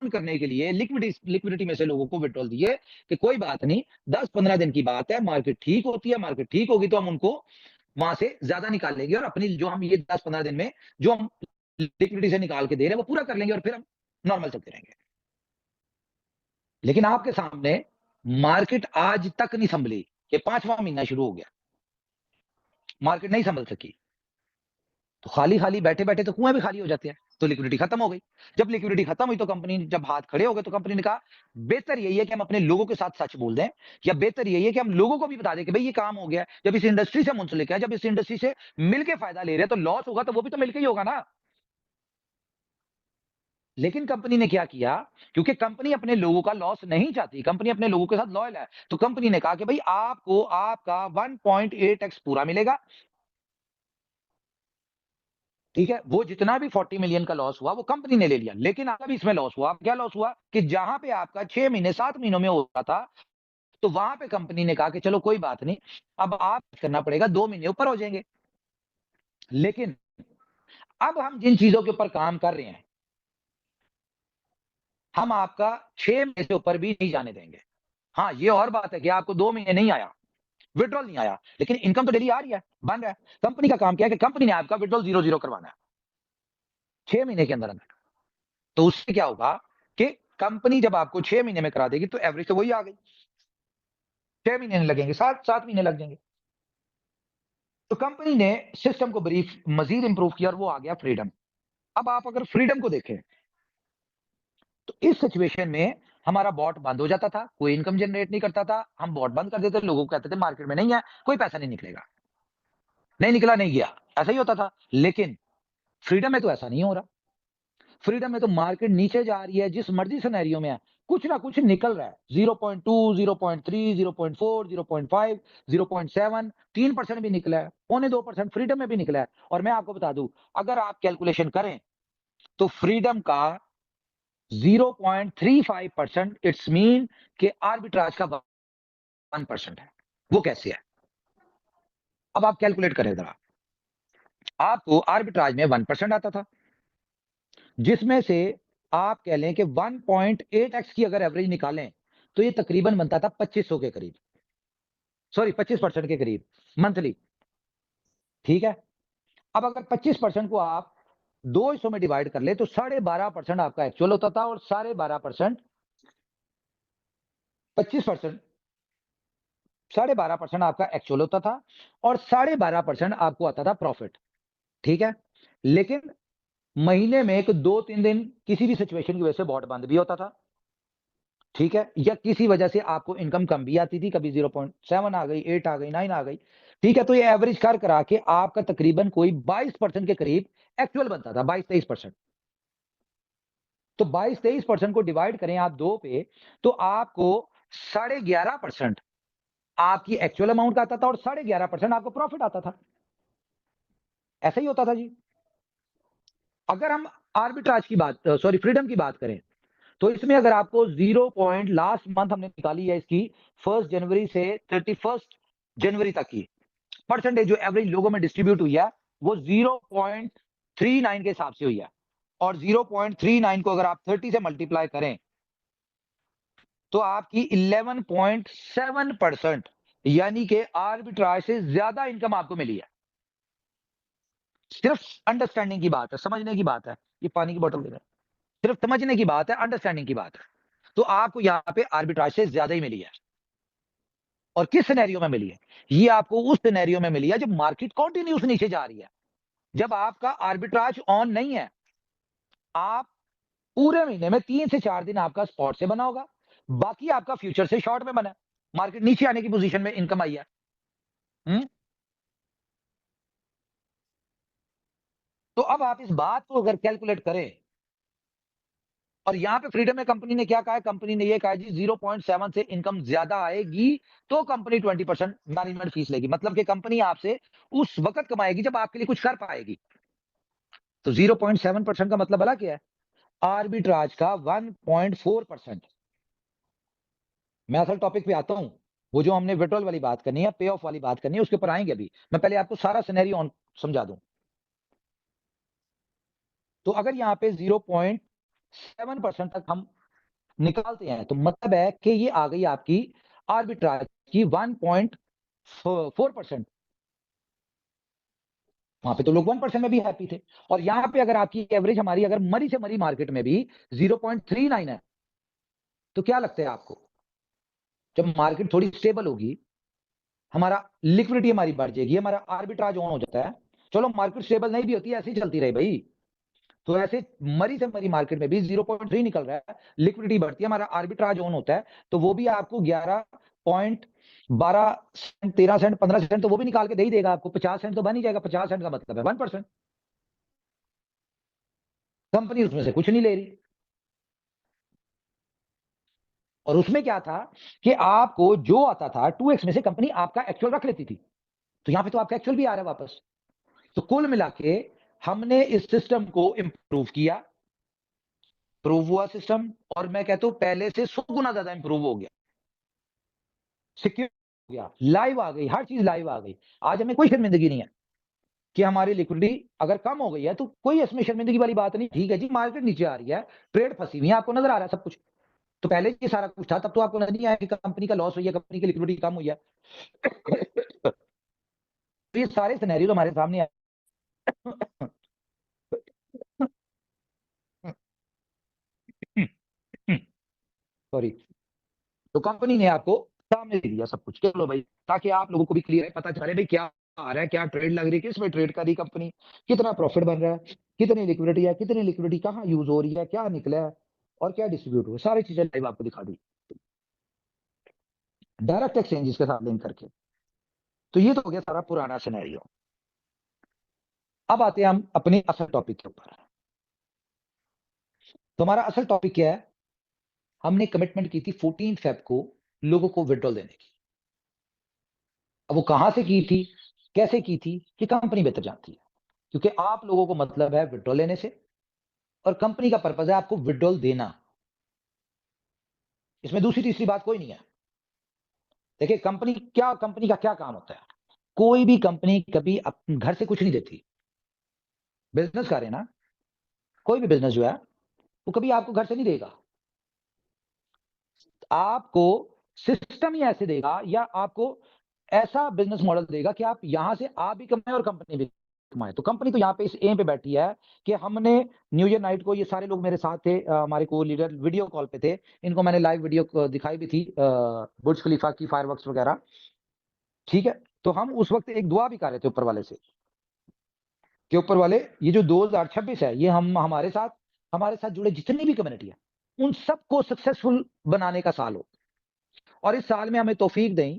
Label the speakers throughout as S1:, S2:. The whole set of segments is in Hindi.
S1: करने के लिए लिक्विडिटी में से लोगों को विड्रॉल दिए कि कोई बात नहीं, 10-15 दिन की बात है, मार्केट ठीक होती है, मार्केट ठीक होगी तो हम उनको वहां से ज्यादा निकाल लेंगे और अपनी जो हम ये 10-15 दिन में जो हम लिक्विडिटी से निकाल के दे रहे हैं वो पूरा कर लेंगे और फिर हम नॉर्मल चलते रहेंगे। लेकिन आपके सामने मार्केट आज तक नहीं संभली, ये 5वां महीना शुरू हो गया, मार्केट नहीं संभल सकी। तो खाली-खाली बैठे-बैठे तो कुएँ भी खाली हो जाते हैं, तो लिक्विडिटी खत्म हो गई। जब लिक्विडिटी खत्म हुई तो कंपनी जब हाथ खड़े हो गए तो कंपनी ने कहा, बेहतर यही है कि हम अपने लोगों के साथ सच बोल दें या बेहतर यही है कि हम लोगों को भी बता दें कि भई ये काम हो गया है। जब इस इंडस्ट्री से मुंसलिक है, जब इस इंडस्ट्री से मिलके फायदा ले रहे हैं तो लॉस होगा तो वो भी तो मिलके ही होगा ना। लेकिन कंपनी ने क्या किया, क्योंकि कंपनी अपने लोगों का लॉस नहीं चाहती, कंपनी अपने लोगों के साथ लॉयल है, तो कंपनी ने कहा कि भई आपको आपका 1.8x पूरा मिलेगा। ठीक है? वो जितना भी 40 मिलियन का लॉस हुआ, वो कंपनी ने ले लिया। लेकिन आपका भी इसमें लॉस हुआ। क्या लॉस हुआ? कि जहाँ पे आपका 6 महीने, 7 महीनों में होता था, तो वहाँ पे कंपनी ने कहा कि चलो कोई बात नहीं, अब आप करना पड़ेगा 2 महीने ऊपर हो जाएँगे। लेकिन अब हम जिन चीज़ों के ऊपर काम कर रहे हैं, हम आपका 6 महीने से ऊपर भी नहीं जाने देंगे। हाँ, ये और बात है कि आपको 2 महीने नहीं आया, विथड्रॉल नहीं आया, लेकिन इनकम तो डेली आ रही है, बन रहा है। कंपनी का काम क्या है कि कंपनी ने आपका विथड्रॉल 0-0 करवाना है, 6 महीने के अंदर-अंदर। तो उससे क्या होगा कि कंपनी जब आपको 6 महीने में करा देगी तो एवरेज तो वही आ गई। 6 महीने नहीं लगेंगे, 7 महीने लग जाएँगे। तो कंपनी ने सिस्टम को ब्रीफ मज़ीद इम्प्रूव किया और वो आ गया फ्रीडम। अब आप अगर फ्रीडम को देखें, तो इस सिचुएशन में हमारा बॉट बंद हो जाता था, कोई इनकम जनरेट नहीं करता था, हम बॉट बंद कर देते, लोगों को कहते थे मार्केट में नहीं है, कोई पैसा नहीं निकलेगा। नहीं निकला, नहीं गया, ऐसा ही होता था। लेकिन फ्रीडम में तो ऐसा नहीं हो रहा। फ्रीडम में तो मार्केट नीचे जा रही है, जिस मर्ज़ी सिनेरियो में है, कुछ ना कुछ निकल रहा है। 0.2, 0.3, 0.4, 0.5, 0.7, 3% भी निकला है, पौने 2% फ्रीडम में भी निकला है। और मैं आपको बता दूँ, अगर आप कैलकुलेशन करें, तो फ्रीडम का 0.35% इट्स मीन कि आर्बिट्राज का 1% है। वो कैसे है? अब आप कैलकुलेट करें ज़रा। आपको आर्बिट्राज में 1% आता था, जिसमें से आप कह लें कि 1.8x की अगर एवरेज निकालें, तो ये तकरीबन बनता था 2500 के करीब। सॉरी 25% के करीब मंथली, ठीक है? अब अगर 25% को आप 2 हिस्सों में डिवाइड कर लें, तो 12.5% आपका एक्चुअल होता था और 12.5% 25% 12.5% आपका एक्चुअल होता था और 12.5% आपको आता था प्रॉफिट, ठीक है? लेकिन महीने में एक 2-3 दिन किसी भी सिचुएशन की वजह से बॉट बंद भी होता था। ठीक है? या किसी वजह से आपको इनकम कम भी आती थी, कभी 0.7 आ गई, 8 आ गई, 9 आ गई। ठीक है? तो ये एवरेज करा के आपका तकरीबन कोई 22% के करीब एक्चुअल बनता था, 22-23%। तो 22-23% को डिवाइड करें आप 2 पे, तो आपको 11.5% आपकी एक्चुअल अमाउंट का आता था और 11.5% आपको प्रॉफिट आता था। ऐसा ही होता था जी। अगर हम आर्बिट्राज की बात सॉरी फ्रीडम की बात करें, तो इसमें अगर आपको 0 पॉइंट लास्ट मंथ हमने निकाली है इसकी 1 जनवरी से 31 जनवरी तक की परसेंटेज जो एवरेज लोगों में डिस्ट्रीब्यूट हुई है, वो 0.39 के हिसाब से हुई है। और 0.39 को अगर आप 30 से मल्टीप्लाई करें, तो आपकी 11.7% यानी कि आर्बिट्राज से ज्यादा इनकम आपको मिली है। सिर्फ अंडरस्टैंडिंग की बात है, समझने की बात है। ये पानी की बोतल दे दें। सिर्फ समझने की बात है, अंडरस्टैंडिंग की बात है। तो आपको यहाँ पे आर्बिट्राज से ज्यादा ही मिली है। और किस सिनेरियो में मिली है? ये आपको उस सिनेरियो में मिली है जब मार्केट कंटीन्यूअस नीचे जा रही है। जब आपका आर्बिट्राज ऑन नहीं है, आप पूरे महीने में 3 से 4 दिन आपका स्पॉट से बना होगा, बाकी आपका फ्यूचर से शॉर्ट में बना है। मार्केट नीचे आने की पोजीशन में इनकम आई है। हुँ? तो अब आप इस बात को अगर कैलकुलेट करें और यहाँ पे फ्रीडम में कंपनी ने क्या कहा है? कंपनी ने ये कहा है जी 0.7 से इनकम ज्यादा आएगी तो कंपनी 20% मैनेजमेंट फीस लेगी। मतलब कि कंपनी आपसे उस वक़्त कमाएगी जब आपके लिए कुछ कर पाएगी। तो 0.7% का मतलब भला क्या है? आर्बिट्राज का 1.4%। मैं असल टॉपिक पे आता हूँ। वो जो हमने विड्रॉल वाली बात करनी है, पे ऑफ वाली बात करनी है, उसके ऊपर आएँगे अभी। मैं पहले आपको सारा सिनेरियो समझा दूँ। तो अगर यहाँ पे 7% तक हम निकालते हैं, तो मतलब है कि ये आ गई आपकी आर्बिट्राज की 1.4%। वहां पे तो लोग 1% में भी हैप्पी थे। और यहां पे अगर आपकी एवरेज हमारी अगर मरी से मरी मार्केट में भी 0.39 है, तो क्या लगता है आपको, जब मार्केट थोड़ी स्टेबल होगी, हमारा लिक्विडिटी हमारी बढ़ जाएगी, हमारा आर्बिट्राज ऑन हो जाता है। चलो मार्केट स्टेबल नहीं भी होती, ऐसे ही चलती रही भाई, तो ऐसे मरी से मरी मार्केट में भी 0.3 निकल रहा है, लिक्विडिटी बढ़ती है, हमारा आर्बिट्राज ऑन होता है, तो वो भी आपको 11.12 सेंट, 13 सेंट, 15 सेंट तो वो भी निकाल के दे ही देगा आपको। 50 सेंट तो बन ही जाएगा। 50 सेंट का मतलब है 1%। कंपनी उसमें से कुछ नहीं ले रही। और उसमें क्या था कि आपको जो आता था 2x में से कंपनी आपका एक्चुअल रख लेती थी, तो यहां पे तो आपका एक्चुअल भी आ रहा है वापस। तो कुल मिला के हमने इस सिस्टम को इंप्रूव किया, प्रूव हुआ सिस्टम, और मैं कहता हूं पहले से 100 गुना ज्यादा इंप्रूव हो गया, सिक्योर हो गया, लाइव आ गई, हर चीज लाइव आ गई। आज हमें कोई शर्मिंदगी नहीं है कि हमारी लिक्विडिटी अगर कम हो गई है, तो कोई इसमें शर्मिंदगी वाली बात नहीं। ठीक है जी, मार्केट नीचे आ रही है, ट्रेड फंसी हुई है, आपको नजर आ रहा है सब कुछ। तो पहले ये सारा कुछ था, तब तो आपको नजर नहीं आया कि कंपनी का लॉस हुई है, कंपनी की लिक्विडिटी कम हुई है। तो ये सारे सिनेरियो हमारे सामने आए। सॉरी। तो कंपनी ने आपको सामने दे दिया सब कुछ, चलो भाई, ताकि आप लोगों को भी क्लियर है, पता चले भाई क्या आ रहा है, क्या ट्रेड लग रही है, किस में ट्रेड कर रही कंपनी, कितना प्रॉफिट बन रहा है, कितनी लिक्विडिटी है, कितनी लिक्विडिटी कहाँ यूज हो रही है, क्या निकला है, और क्या डिस्ट्रीब्यूट हुआ, सारी चीजें लाइव आपको दिखा दी, डायरेक्ट एक्सचेंजेस के साथ लिंक करके। तो ये तो हो गया सारा पुराना सिनेरियो। अब आते हैं हम अपने असल टॉपिक के ऊपर। तो हमारा असल टॉपिक क्या है, हमने कमिटमेंट की थी 14 फेब को लोगों को विड्रॉल देने की। अब वो कहां से की थी, कैसे की थी, ये कंपनी बेहतर जानती है, क्योंकि आप लोगों को मतलब है विड्रॉल लेने से, और कंपनी का पर्पज है आपको विड्रॉल देना। इसमें दूसरी तीसरी बात कोई नहीं है। देखिए कंपनी का क्या काम होता है, कोई भी कंपनी कभी अपने घर से कुछ नहीं देती। बिजनेस कर रहे हैं ना, कोई भी बिजनेस जो है वो कभी आपको घर से नहीं देगा, आपको सिस्टम ही ऐसे देगा, या आपको ऐसा बिजनेस मॉडल देगा कि आप यहां से आप भी कमाए और कंपनी भी कमाए। तो कंपनी तो यहाँ पे इस एम पे बैठी है कि हमने न्यू ईयर नाइट को, ये सारे लोग मेरे साथ थे, हमारे को लीडर वीडियो कॉल पे थे, इनको मैंने लाइव वीडियो दिखाई भी थी, बुर्ज खलीफा की फायरवर्क्स वगैरह। ठीक है, तो हम उस वक्त एक दुआ भी कर रहे थे ऊपर वाले से, कि ऊपर वाले ये जो 2026 है, ये हम हमारे साथ जुड़े जितनी भी कम्युनिटी है, उन सबको सक्सेसफुल बनाने का साल हो, और इस साल में हमें तौफीक दें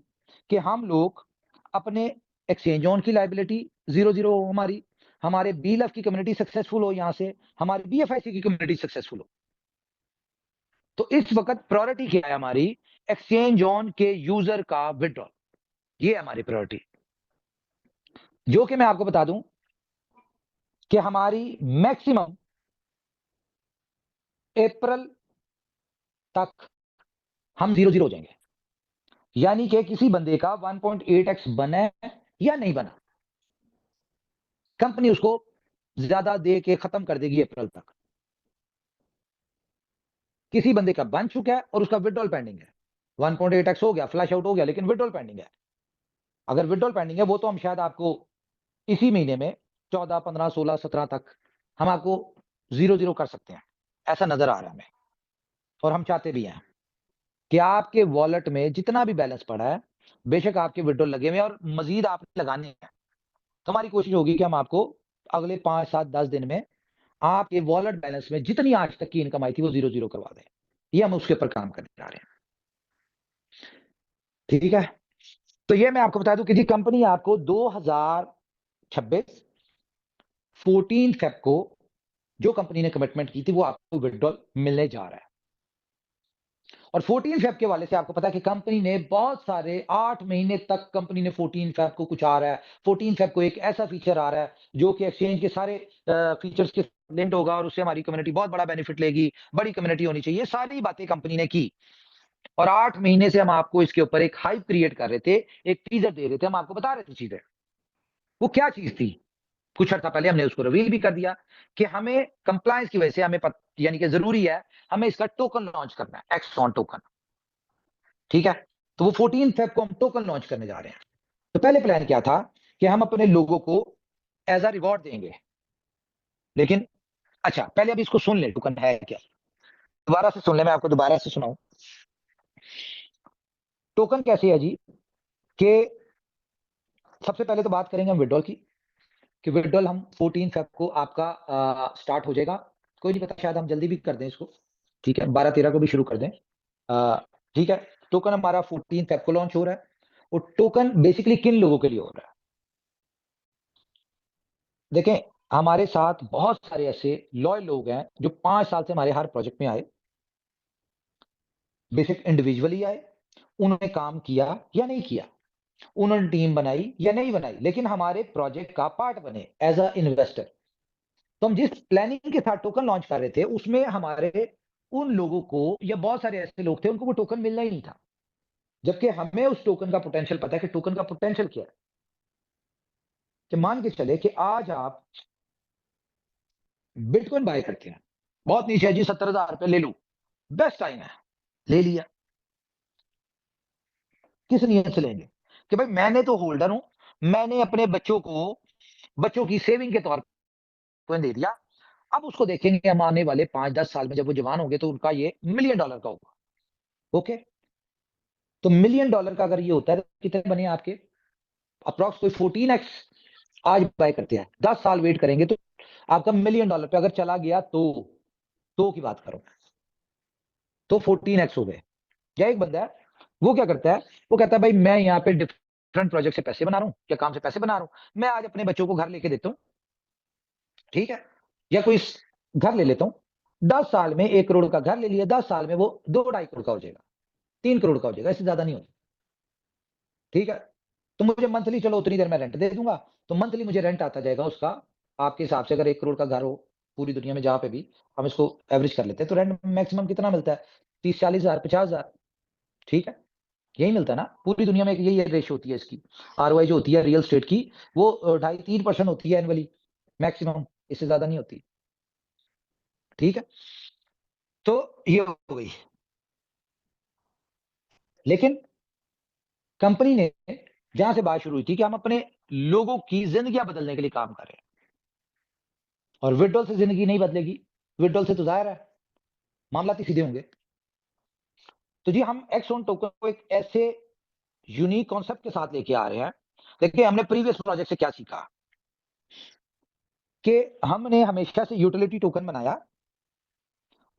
S1: कि हम लोग अपने एक्सचेंज ऑन की लाइबिलिटी 0-0 हो, हमारे बीएलएफ की कम्युनिटी सक्सेसफुल हो, यहां से हमारी बीएफआईसी की कम्युनिटी सक्सेसफुल हो। तो इस वक्त प्रायोरिटी क्या है हमारी, एक्सचेंज ऑन के यूजर का विड्रॉल, ये है हमारी प्रायोरिटी। जो कि मैं आपको बता दूं कि हमारी मैक्सिमम अप्रैल तक हम 0-0 हो जाएंगे, यानी कि किसी बंदे का 1.8x बना है या नहीं बना, कंपनी उसको ज्यादा दे के खत्म कर देगी अप्रैल तक। किसी बंदे का बन चुका है और उसका विड्रॉल पेंडिंग है, 1.8x हो गया, फ्लैश आउट हो गया, लेकिन विड्रॉल पेंडिंग है। अगर विड्रॉल पेंडिंग है, वो तो हम शायद आपको इसी महीने में 14, 15, 16, 17 तक हम आपको 0-0 कर सकते हैं, ऐसा नजर आ रहा है हमें। और हम चाहते भी हैं कि आपके वॉलेट में जितना भी बैलेंस पड़ा है, बेशक आपके विड्रॉल लगे हुए हैं और मजीद आपने लगाने हैं, तो हमारी कोशिश होगी कि हम आपको अगले 5, 7, 10 दिन में आपके वॉलेट बैलेंस में जितनी आज तक की इनकम आई थी वो 0-0 करवा दें। ये हम उसके ऊपर काम करने जा रहे हैं। ठीक है, तो ये मैं आपको बता दूं कि जी कंपनी आपको 2026 14 फेब को जो कंपनी ने कमिटमेंट की थी वो आपको विड्रॉल मिलने जा रहा है। और 14 फेब के वाले से आपको पता है कि कंपनी ने बहुत सारे 8 महीने तक कंपनी ने 14 फेब को कुछ आ रहा है, 14 फेब को एक ऐसा फीचर आ रहा है जो कि एक्सचेंज के सारे फीचर्स के लिंक्ड होगा, और उससे हमारी कम्युनिटी बहुत बड़ा बेनिफिट लेगी, बड़ी कम्युनिटी होनी चाहिए, सारी बातें कंपनी ने की। और 8 महीने से हम आपको इसके ऊपर एक हाइप क्रिएट कर रहे थे, एक टीजर दे रहे थे, हम आपको बता रहे थे चीजें। वो क्या चीज थी, कुछ अर्सा पहले हमने उसको रिवील भी कर दिया कि हमें कंप्लायंस की वजह से हमें यानी कि जरूरी है हमें इसका टोकन लॉन्च करना है, एक्सॉन टोकन। ठीक है, तो वो 14 फेब को हम टोकन लॉन्च करने जा रहे हैं। तो पहले प्लान क्या था कि हम अपने लोगों को एज अ रिवॉर्ड देंगे, लेकिन अच्छा पहले अब इसको सुन ले टोकन है क्या, दोबारा से सुन ले, मैं आपको दोबारा से सुनाऊं। टोकन कैसे है जी, कि सबसे पहले तो बात करेंगे हम विड्रॉल की, कि विड्रॉल हम 14 फेब को आपका स्टार्ट हो जाएगा। कोई नहीं पता, शायद हम जल्दी भी कर दें इसको, ठीक है, 12-13 को भी शुरू कर दें। ठीक है, टोकन हमारा 14 फेब को लॉन्च हो रहा है। और टोकन बेसिकली किन लोगों के लिए हो रहा है, देखें हमारे साथ बहुत सारे ऐसे लॉयल लोग हैं जो 5 साल से हमारे हर प्रोजेक्ट में आए, बेसिक इंडिविजुअली आए, उन्होंने काम किया या नहीं किया, उन्होंने टीम बनाई या नहीं बनाई, लेकिन हमारे प्रोजेक्ट का पार्ट बने एज अ इन्वेस्टर। तो हम जिस प्लानिंग के साथ टोकन लॉन्च कर रहे थे उसमें हमारे उन लोगों को, या बहुत सारे ऐसे लोग थे उनको वो टोकन मिलना ही नहीं था, जबकि हमें उस टोकन का पोटेंशियल पता है कि टोकन का पोटेंशियल क्या है। कि मान के चले कि आज आप बिटकॉइन बाय करते हैं, बहुत नीचे है जी, 70,000 रुपए ले लो, बेस्ट टाइम है, ले लिया। किस नियत से लेंगे कि भाई मैंने तो होल्डर हूं, मैंने अपने बच्चों को बच्चों की सेविंग के तौर पर दे दिया, अब उसको देखेंगे हम आने वाले 5-10 साल में जब वो जवान होंगे तो उनका ये $1 मिलियन का होगा। ओके, तो $1 मिलियन का अगर ये होता है तो कितने बने आपके, अप्रॉक्स कोई 14x आज बाय करते हैं, 10 साल वेट करेंगे तो आपका $1 मिलियन पे अगर चला गया तो की बात करो, तो 14x हो गए। या एक बंदा है वो क्या करता है, वो कहता है भाई मैं यहाँ पे डिफरेंट प्रोजेक्ट से पैसे बना रहा हूँ या काम से पैसे बना रहा हूँ, मैं आज अपने बच्चों को घर लेके देता हूँ, ठीक है, या कोई घर ले लेता हूँ, 10 साल में 1 करोड़ का घर ले लिया, 10 साल में वो 2-2.5 करोड़ का हो जाएगा, 3 करोड़ का हो जाएगा, इससे ज्यादा नहीं होगा। ठीक है, तो मुझे मंथली चलो उतनी देर में रेंट दे दूंगा, तो मंथली मुझे रेंट आता जाएगा उसका, आपके हिसाब से अगर 1 करोड़ का घर हो पूरी दुनिया में जहां पे भी हम इसको एवरेज कर लेते हैं, तो रेंट मैक्सिमम कितना मिलता है, 30-40 हजार, 50 हजार। ठीक है, यही मिलता है ना पूरी दुनिया में, यही रेशियो होती है इसकी। आरओआई जो होती है रियल स्टेट की, वो 2.5-3% होती है एनुअली मैक्सिमम, इससे ज्यादा नहीं होती। ठीक है, तो ये हो गई, लेकिन कंपनी ने जहां से बात शुरू हुई थी कि हम अपने लोगों की जिंदगियां बदलने के लिए काम कर रहे हैं, और विड्रॉल से जिंदगी नहीं बदलेगी, विड्रॉल से तो जाहिर है मामला ही सीधे होंगे। तो जी हम एक्सऑन टोकन को एक ऐसे यूनिक कॉन्सेप्ट के साथ लेके आ रहे हैं। देखिए हमने प्रीवियस प्रोजेक्ट से क्या सीखा, कि हमने हमेशा से यूटिलिटी टोकन बनाया,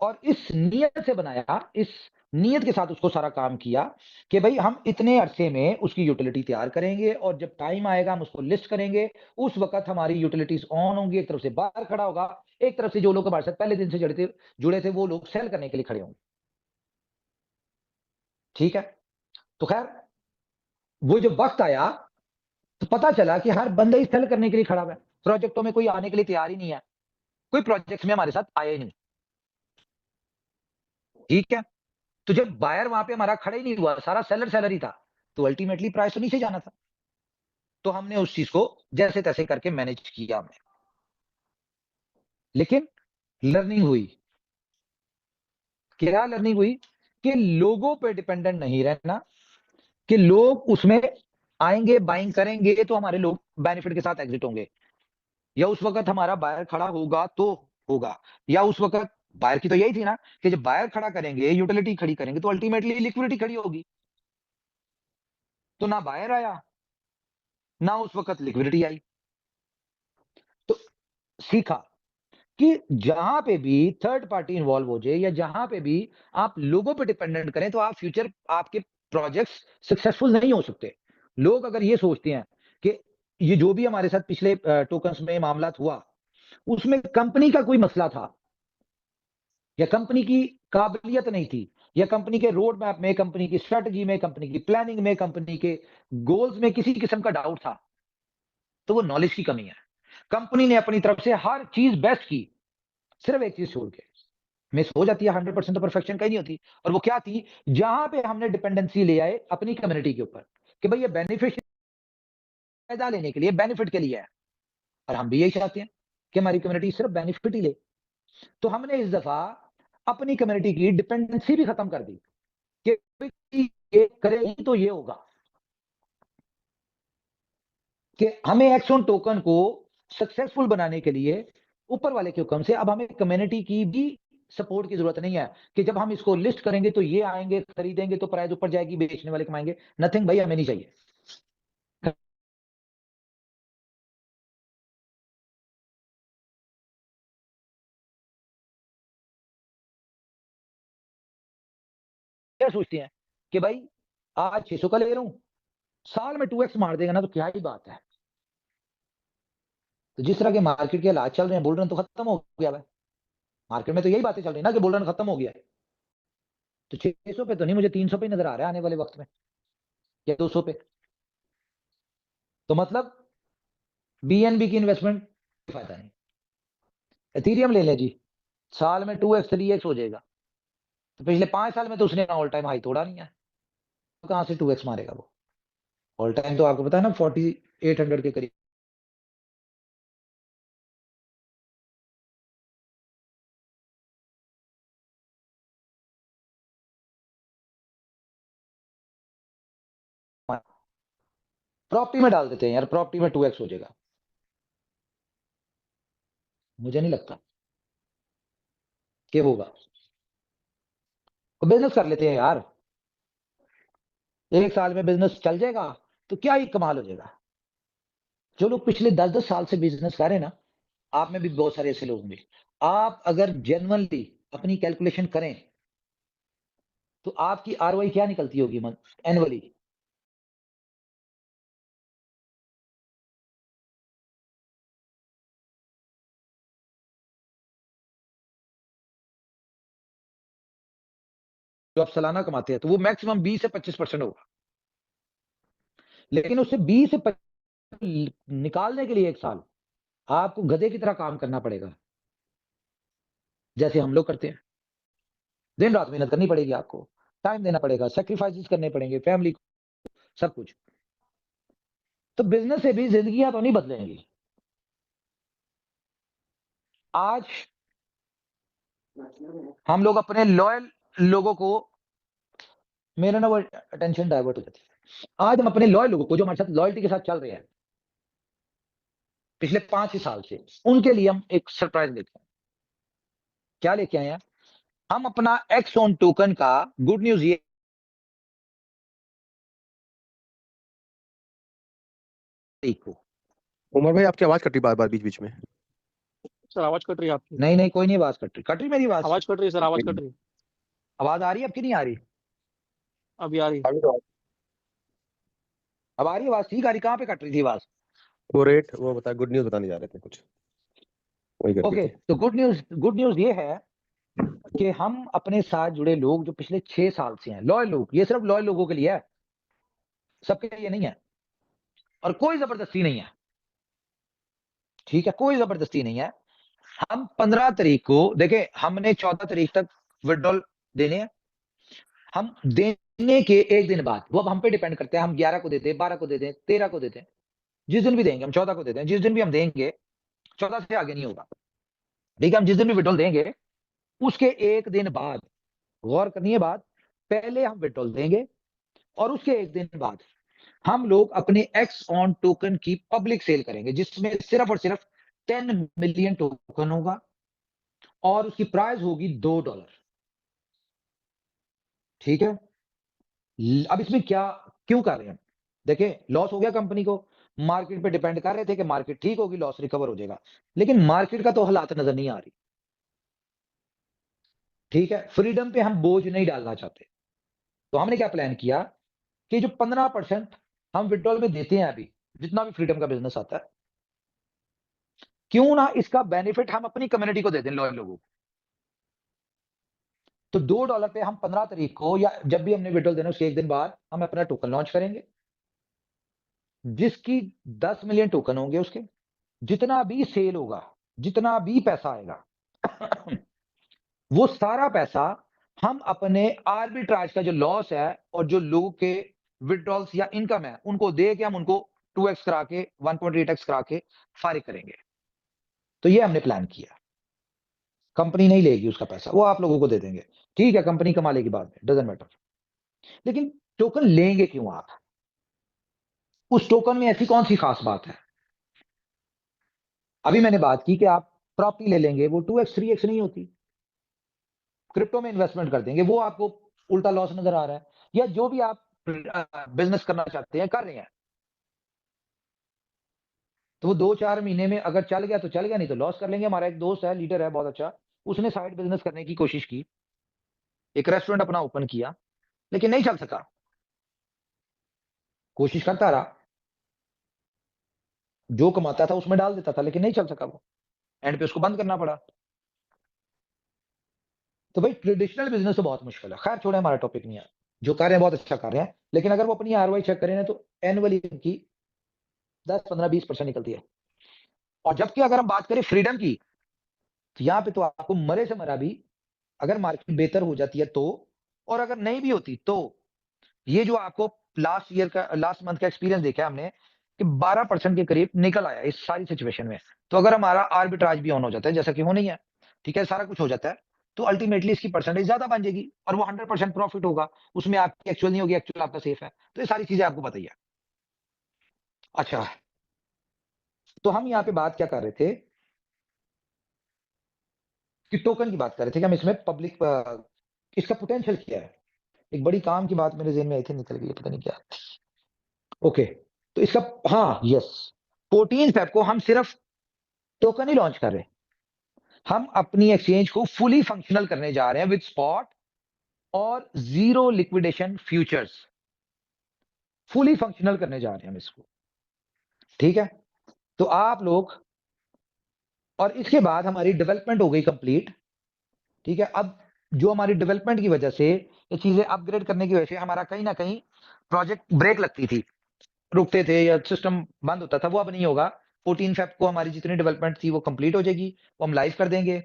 S1: और इस नियत से बनाया, इस नियत के साथ उसको सारा काम किया कि भाई हम इतने अरसे में उसकी यूटिलिटी तैयार करेंगे, और जब टाइम आएगा हम उसको लिस्ट करेंगे, उस वक्त हमारी यूटिलिटीज ऑन होंगी, एक तरफ से बाहर खड़ा होगा, एक तरफ से जो लोग हमारे साथ पहले दिन से जुड़े थे वो लोग सेल करने के लिए खड़े होंगे। ठीक है, तो खैर वो जब वक्त आया तो पता चला कि हर बंदा ही सेल करने के लिए खड़ा हुआ है, प्रोजेक्टों में कोई आने के लिए तैयार ही नहीं है, कोई प्रोजेक्ट्स में हमारे साथ आया ही नहीं। ठीक है, तो जब बायर वहां पे हमारा खड़ा ही नहीं हुआ, सारा सेलर सेलर ही था, तो अल्टीमेटली प्राइस तो नीचे जाना था। तो हमने उस चीज को जैसे तैसे करके मैनेज किया हमने, लेकिन लर्निंग हुई, क्या लर्निंग हुई, कि लोगों पे डिपेंडेंट नहीं रहना, कि लोग उसमें आएंगे बाइंग करेंगे तो हमारे लोग बेनिफिट के साथ एग्जिट होंगे, या उस वक्त हमारा बायर खड़ा होगा तो होगा, या उस वक्त बायर की तो यही थी ना कि जब बायर खड़ा करेंगे, यूटिलिटी खड़ी करेंगे, तो अल्टीमेटली लिक्विडिटी खड़ी होगी। तो ना बायर आया, ना उस वक्त लिक्विडिटी आई। तो सीखा कि जहां पे भी थर्ड पार्टी इन्वॉल्व हो जाए, या जहां पे भी आप लोगों पे डिपेंडेंट करें, तो आप फ्यूचर आपके प्रोजेक्ट्स सक्सेसफुल नहीं हो सकते। लोग अगर ये सोचते हैं कि ये जो भी हमारे साथ पिछले टोकन्स में मामला हुआ, उसमें कंपनी का कोई मसला था, या कंपनी की काबिलियत नहीं थी, या कंपनी के रोड मैप में, कंपनी की स्ट्रेटजी में, कंपनी की प्लानिंग में, कंपनी के गोल्स में किसी किस्म का डाउट था, तो वो नॉलेज की कमी है। कंपनी ने अपनी तरफ से हर चीज बेस्ट की, सिर्फ एक चीज छोड़ के, मिस हो जाती है, 100% तो परफेक्शन कहीं नहीं होती, और वो क्या थी, जहां पे हमने डिपेंडेंसी ले आए अपनी कम्युनिटी के ऊपर, कि भाई ये बेनिफिट फायदा लेने के लिए, बेनिफिट के लिए है, और हम भी यही चाहते हैं कि हमारी कम्युनिटी सिर्फ बेनिफिट ही ले। तो हमने इस दफा अपनी कम्युनिटी की डिपेंडेंसी भी खत्म कर दी कि ये करेगी तो ये होगा कि हमें एक्सॉन टोकन को सक्सेसफुल बनाने के लिए ऊपर वाले के हुक्म से अब हमें कम्युनिटी की भी सपोर्ट की जरूरत नहीं है कि जब हम इसको लिस्ट करेंगे तो ये आएंगे खरीदेंगे तो प्राइस ऊपर जाएगी, बेचने वाले कमाएंगे। नथिंग भाई, हमें नहीं चाहिए। क्या सोचते हैं कि भाई आज 600 का ले रहा हूं, साल में 2x मार देगा ना तो क्या ही बात है। तो जिस तरह के मार्केट के हालात चल रहे हैं, बुल रन तो खत्म हो गया भाई। मार्केट में तो यही बातें चल रही है ना कि बुल रन खत्म हो गया है। तो 600 पे तो नहीं, मुझे 300 पे नजर आ रहा है आने वाले वक्त में, या 200 पे। तो मतलब बीएनबी की इन्वेस्टमेंट फायदा नहीं। एथीरियम ले लें जी, साल में 2x 3x हो जाएगा। तो पिछले 5 साल में तो उसने ऑल टाइम हाई तोड़ा नहीं है, तो कहां से 2x मारेगा वो। ऑल टाइम तो आपको पता है ना 4800 के करीब। प्रॉपर्टी में डाल देते हैं यार, प्रॉपर्टी में 2x हो जाएगा। मुझे नहीं लगता कि होगा। तो बिजनेस कर लेते हैं यार, 1 साल में बिजनेस चल जाएगा तो क्या ही कमाल हो जाएगा। जो लोग पिछले 10-10 साल से बिजनेस कर रहे हैं ना, आप में भी बहुत सारे ऐसे लोग होंगे। आप अगर जेन्युइनली अपनी कैलकुलेशन करें तो आपकी आरओआई क्या निकलती होगी एनुअली। जो आप सालाना कमाते हैं तो वो मैक्सिमम 20 से 25% होगा। लेकिन उससे 20 से 25 निकालने के लिए 1 साल आपको गधे की तरह काम करना पड़ेगा, जैसे हम लोग करते हैं। दिन रात मेहनत करनी पड़ेगी, आपको टाइम देना पड़ेगा, सेक्रीफाइसेस करने पड़ेंगे, फैमिली को, सब कुछ। तो बिजनेस से भी जिंदगियां तो नहीं बदलेंगी। आज हम लोग अपने लॉयल लोगों को, मेरा ना वो अटेंशन डाइवर्ट हो जाती है। आज हम अपने लॉयल लोगों को जो हमारे साथ लॉयल्टी के साथ चल रहे हैं पिछले 5 ही साल से, उनके लिए हम एक सरप्राइज लेके आए। क्या लेके आए हैं? हम अपना एक्सॉन टोकन का गुड न्यूज ये को।
S2: उमर भाई, आपकी आवाज कट रही बार बार बीच बीच में।
S3: सर आवाज कट रही है आपकी।
S1: नहीं नहीं, कोई नहीं, आवाज कट रही मेरी आवाज।
S3: आवाज कट रही है सर, आवाज कट रही है।
S1: आवाज आ रही है अब कि नहीं आ रही?
S3: अभी आ रही है।
S1: अब आ रही है आवाज, ठीक आ रही। कहां पे कट रही थी आवाज?
S2: वो रेट वो बता, गुड न्यूज बताने जा रहे थे कुछ, वही कर
S1: ओके, तो गुड न्यूज ये है कि हम अपने साथ जुड़े लोग जो पिछले 6 साल से हैं, लॉयल लोग, ये सिर्फ लॉयल लोगों के लिए है, सबके लिए नहीं है। और कोई जबरदस्ती नहीं है, ठीक है, कोई जबरदस्ती नहीं है। हम 15 तारीख को देखें, हमने 14 तारीख तक विड्रॉल देने हैं। हम देने के एक दिन बाद, वो अब हम पे डिपेंड करते हैं, हम 11 को देते हैं, 12 को देते हैं, 13 को देते हैं, जिस दिन भी देंगे। हम 14 को देते हैं, जिस दिन भी हम देंगे, 14 से आगे नहीं होगा। ठीक है, हम जिस दिन भी विड्रॉल देंगे उसके एक दिन बाद, गौर करनी है बात, पहले हम विड्रॉल देंगे और उसके एक दिन बाद हम लोग अपने एक्स ऑन टोकन की पब्लिक सेल करेंगे, जिसमें सिर्फ और सिर्फ 10 मिलियन टोकन होगा और उसकी प्राइस होगी $2। ठीक है, अब इसमें क्या क्यों कर रहे हैं? देखिए, लॉस हो गया कंपनी को, मार्केट पे डिपेंड कर रहे थे कि मार्केट ठीक होगी, लॉस रिकवर हो जाएगा, लेकिन मार्केट का तो हालात नजर नहीं आ रही। ठीक है, फ्रीडम पे हम बोझ नहीं डालना चाहते। तो हमने क्या प्लान किया कि जो 15% हम विड्रॉल में देते हैं अभी, जितना भी फ्रीडम का बिजनेस आता है, क्यों ना इसका बेनिफिट हम अपनी कम्युनिटी को दे दें, लॉयल लोगों को। तो $2 पे हम 15 तारीख को या जब भी हमने विड्रॉल देना उसके एक दिन बाद हम अपना टोकन लॉन्च करेंगे, जिसकी 10 मिलियन टोकन होंगे। उसके जितना भी सेल होगा, जितना भी पैसा आएगा वो सारा पैसा हम अपने आर्बिट्राज का जो लॉस है और जो लोगों के विड्रॉल्स या इनकम है उनको दे के हम उनको 2x करा के 1.8x करा के फारिग करेंगे। तो ये हमने प्लान किया। कंपनी नहीं लेगी उसका पैसा, वो आप लोगों को दे देंगे। ठीक है, कंपनी कमा लेगी बाद में, डजंट मैटर। लेकिन टोकन लेंगे क्यों आप? उस टोकन में ऐसी कौन सी खास बात है? अभी मैंने बात की कि आप प्रॉपर्टी ले लेंगे, वो 2x 3x नहीं होती। क्रिप्टो में इन्वेस्टमेंट कर देंगे, वो आपको उल्टा लॉस नजर आ रहा है। या जो भी आप बिजनेस करना चाहते हैं कर रहे हैं, तो वो 2-4 महीने में अगर चल गया तो चल गया, नहीं तो लॉस कर लेंगे। हमारा एक दोस्त है, लीडर है बहुत अच्छा, उसने साइड बिजनेस करने की कोशिश की, एक रेस्टोरेंट अपना ओपन किया, लेकिन नहीं चल सका। कोशिश करता रहा, जो कमाता था उसमें डाल देता था, लेकिन नहीं चल सका वो। एंड पे उसको बंद करना पड़ा। तो भाई ट्रेडिशनल बिजनेस तो बहुत मुश्किल है। खैर छोड़े, हमारा टॉपिक नहीं है। जो कर रहे हैं बहुत अच्छा कर रहे हैं, लेकिन अगर वो अपनी आरओआई चेक करें ना, तो एनुअली इनकी 10-15-20% निकलती है। और जबकि अगर हम बात करें फ्रीडम की, तो यहाँ पे तो आपको मरे से मरा भी, अगर मार्केट बेहतर हो जाती है तो, और अगर नहीं भी होती तो, ये जो आपको लास्ट मंथ का एक्सपीरियंस देखा हमने कि 12% के करीब निकल आया इस सारी सिचुएशन में। तो अगर हमारा आर्बिट्राज भी ऑन हो जाता है, जैसा कि होना ही है, ठीक है, सारा कुछ हो जाता है, तो अल्टीमेटली इसकी परसेंटेज ज्यादा बन जाएगी और वो 100% प्रॉफिट होगा। उसमें आपकी एक्चुअल नहीं होगी, एक्चुअल आपका सेफ है। तो ये सारी चीजें आपको बताइए। अच्छा, तो हम यहाँ पे बात क्या कर रहे थे कि टोकन की बात कर रहे थे कि हम इसमें पब्लिक इसका पोटेंशियल क्या है। एक बड़ी काम की बात मेरे जेहन में आई थी, निकल गई, पता नहीं क्या। ओके, तो इसका, हाँ यस, 14 फेब को हम सिर्फ टोकन ही लॉन्च कर रहे हैं। हम अपनी एक्सचेंज को फुली फंक्शनल करने जा रहे हैं विद स्पॉट और zero liquidation futures. Fully functional करने जा रहे हैं हम इसको, ठीक है। तो आप लोग, और इसके बाद हमारी डेवलपमेंट हो गई कंप्लीट, ठीक है। अब जो हमारी डेवलपमेंट की वजह से, ये चीजें अपग्रेड करने की वजह से हमारा कहीं ना कहीं प्रोजेक्ट ब्रेक लगती थी, रुकते थे या सिस्टम बंद होता था, वो अब नहीं होगा। 14 फेब को हमारी जितनी डेवलपमेंट थी वो कंप्लीट हो जाएगी, वो हम लाइव कर देंगे,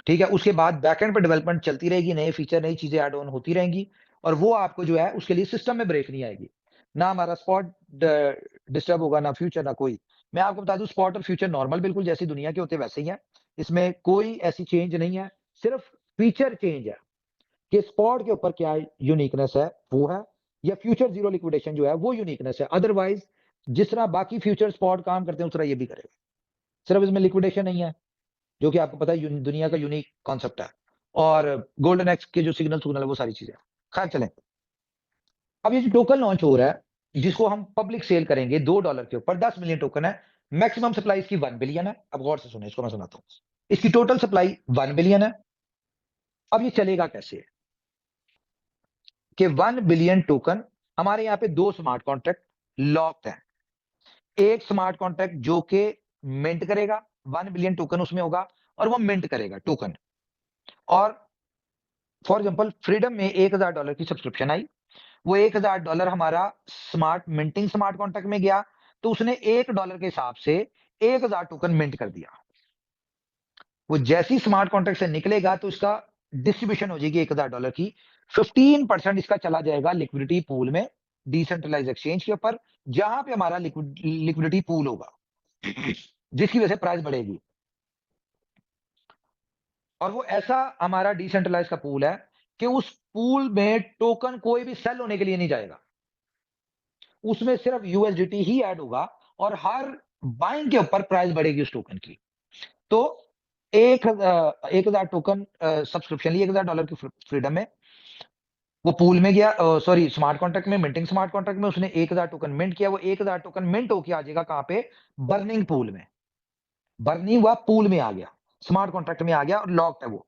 S1: ठीक है। उसके बाद बैकएंड पे डेवलपमेंट चलती रहेगी, नए फीचर नई चीजें ऐड ऑन होती रहेंगी, और वो आपको जो है उसके लिए सिस्टम में ब्रेक नहीं आएगी। ना हमारा स्पॉट डिस्टर्ब होगा, ना फ्यूचर, ना कोई। मैं आपको बता दूं, स्पॉट और फ्यूचर नॉर्मल बिल्कुल जैसी दुनिया के होते वैसे ही है, इसमें कोई ऐसी चेंज नहीं है। सिर्फ फीचर चेंज है कि स्पॉट के ऊपर क्या यूनिकनेस है वो है, या फ्यूचर जीरो लिक्विडेशन जो है वो यूनिकनेस है। अदरवाइज जिस तरह बाकी फ्यूचर स्पॉट काम करते हैं उस तरह ये भी करेगा, सिर्फ इसमें लिक्विडेशन नहीं है, जो कि आपको पता है दुनिया का यूनिक कॉन्सेप्ट है। और गोल्डन एक्स के जो सिग्नल है वो सारी चीजें। खैर चलें, अब ये जो टोकन लॉन्च हो रहा है, जिसको हम पब्लिक सेल करेंगे $2 के ऊपर, 10 मिलियन टोकन है। मैक्सिमम सप्लाई इसकी 1 बिलियन है। अब गौर से सुने, इसको मैं सुनाता हूं। इसकी टोटल सप्लाई 1 बिलियन है। अब ये चलेगा कैसे कि 1 बिलियन टोकन, हमारे यहाँ पे 2 स्मार्ट कॉन्ट्रैक्ट लॉक्ड हैं। एक स्मार्ट कॉन्ट्रैक्ट जो कि मिंट करेगा, 1 बिलियन टोकन उसमें होगा, और वो मिंट करेगा टोकन। और फॉर एग्जांपल फ्रीडम में $1000 की सब्सक्रिप्शन आई, वो $1000 हमारा स्मार्ट मिंटिंग स्मार्ट कॉन्ट्रैक्ट में गया, तो उसने $1 के हिसाब से 1000 टोकन मिंट कर दिया। वो जैसी स्मार्ट कॉन्ट्रैक्ट से निकलेगा तो इसका डिस्ट्रीब्यूशन हो जाएगी $1000 की। 15% इसका चला जाएगा लिक्विडिटी पूल में, डिसेंट्रलाइज एक्सचेंज के ऊपर, जहां पे हमारा लिक्विडिटी पूल होगा, जिसकी वजह से प्राइस बढ़ेगी। और वो ऐसा हमारा डिसेंट्रलाइज का पूल है कि उस पूल में टोकन कोई भी सेल होने के लिए नहीं जाएगा, उसमें सिर्फ यूएसडीटी ही ऐड होगा, और हर बाइंग के ऊपर प्राइस बढ़ेगी उस टोकन की। तो 1000 टोकन सब्सक्रिप्शन ली $1000 की फ्रीडम में, वो पूल में गया, सॉरी स्मार्ट कॉन्ट्रैक्ट में, मिंटिंग स्मार्ट कॉन्ट्रैक्ट में उसने 1000 टोकन मिंट किया। वो 1000 टोकन मिंट होके आ जाएगा कहां पे? बर्निंग पूल में। बर्निंग हुआ, पूल में आ गया, स्मार्ट कॉन्ट्रैक्ट में आ गया, और लॉक्ड है वो।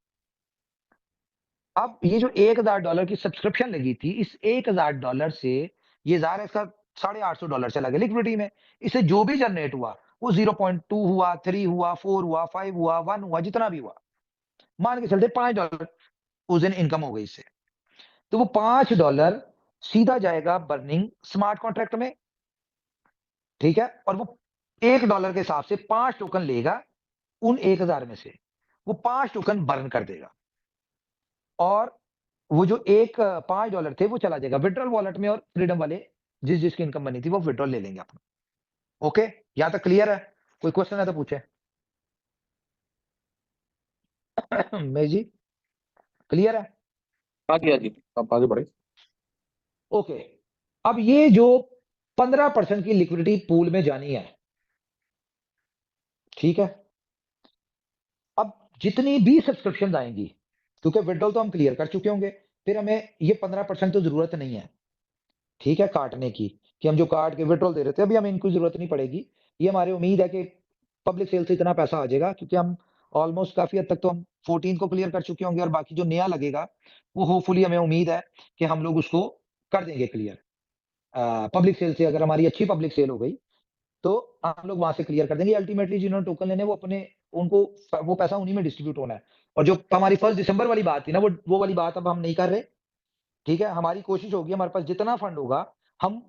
S1: अब ये जो $1000 की सब्सक्रिप्शन लगी थी, इस $1000 से ये ज़ाहिर है इसका $850 चला गया लिक्विडिटी में। इससे जो भी जनरेट हुआ, वो 0.2 हुआ, 3 हुआ, 4 हुआ, 5 हुआ, 1 हुआ, जितना भी हुआ, मान के चलते $5 उस दिन इनकम हो गई इससे। तो वो $5 सीधा जाएगा बर्निंग स्मार्ट कॉन्ट्रैक्ट में, ठीक है। और वो $1 के हिसाब से 5 टोकन लेगा उन 1000 में से, वो 5 टोकन बर्न कर देगा, और वो जो एक $5 थे वो चला जाएगा विड्रॉल वॉलेट में, और फ्रीडम वाले जिस जिसकी इनकम बनी थी वो विड्रॉल ले लेंगे अपना। ओके, यहां तक क्लियर है? कोई क्वेश्चन है तो पूछे। मैं जी क्लियर है?
S2: हाँ जी आप आगे बढ़े।
S1: ओके, अब ये जो 15% की लिक्विडिटी पूल में जानी है, ठीक है? अब जितनी भी सब्सक्रिप्शन आएंगी, क्योंकि विड्रॉल तो हम क्लियर कर चुके होंगे, फिर हमें ये 15% तो जरूरत नहीं है, ठीक है, काटने की, कि हम जो काट के विड्रॉल दे रहे थे, अभी हमें इनकी जरूरत नहीं पड़ेगी। ये हमारी उम्मीद है कि पब्लिक सेल से इतना पैसा आ जाएगा, क्योंकि हम ऑलमोस्ट काफी हद तक तो हम 14 को क्लियर कर चुके होंगे, और बाकी जो नया लगेगा वो होपफुली हमें उम्मीद है कि हम लोग उसको कर देंगे क्लियर। पब्लिक सेल से अगर हमारी अच्छी पब्लिक सेल हो गई तो हम लोग वहां से क्लियर कर देंगे। अल्टीमेटली जिन्होंने टोकन लेने वो अपने उनको वो पैसा उन्हीं में डिस्ट्रीब्यूट होना है। और जो हमारी 1 दिसंबर वाली बात थी ना, वो वाली बात अब हम नहीं कर रहे, ठीक है? हमारी कोशिश होगी, हमारे पास जितना फंड होगा, हम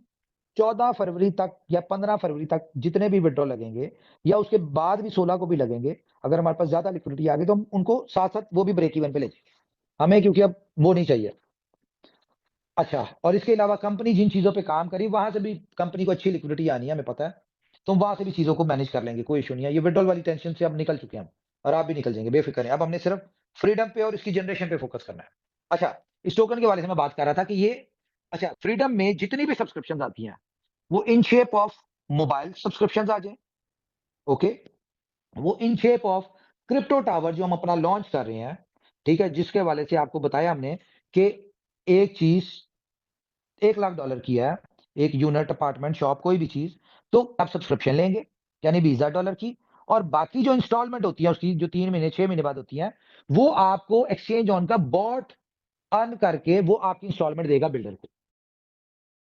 S1: 14 फरवरी तक या 15 फरवरी तक जितने भी विड्रॉ लगेंगे, या उसके बाद भी 16 को भी लगेंगे, अगर हमारे पास ज्यादा लिक्विडिटी आ गई तो हम उनको साथ-साथ वो भी ब्रेक इवन पे ले जाएंगे। हमें क्योंकि अब वो नहीं चाहिए। अच्छा, और इसके अलावा कंपनी जिन चीज़ों पे काम करी, वहाँ से भी कंपनी को अच्छी लिक्विडिटी आनी है, हमें पता है। तो हम वहाँ से भी चीज़ों को मैनेज कर लेंगे, कोई इश्यू नहीं है। ये विड्रॉल वाली टेंशन से अब निकल चुके हैं हम, और आप भी निकल जाएँगे, बेफ़िक्र रहें। अब हमने सिर्फ़ फ्रीडम पे और इसकी जनरेशन पे फ़ोकस करना है। अच्छा, इस टोकन के बारे में मैं बात कर रहा था कि ये अच्छा, फ्रीडम में जितनी भी सब्सक्रिप्शंस आती हैं, वो in shape of mobile subscriptions आ जाएँ, ओके? वो in shape of crypto tower जो हम अपना लॉन्च कर रहे हैं, ठीक है? जिसके हवाले से आपको बताया हमने कि एक चीज़ $1,00,000 की है, एक यूनिट, अपार्टमेंट, शॉप, कोई भी चीज़, तो आप सब्सक्रिप्शन लेंगे, यानी $20,000 की, और बाकी जो इंस्टॉलमेंट होती है उसकी, जो 3 महीने, 6 महीने बाद होती है, वो आपको एक्सचेंज ऑन का बॉट अर्न करके वो आपकी इंस्टॉलमेंट देगा बिल्डर को।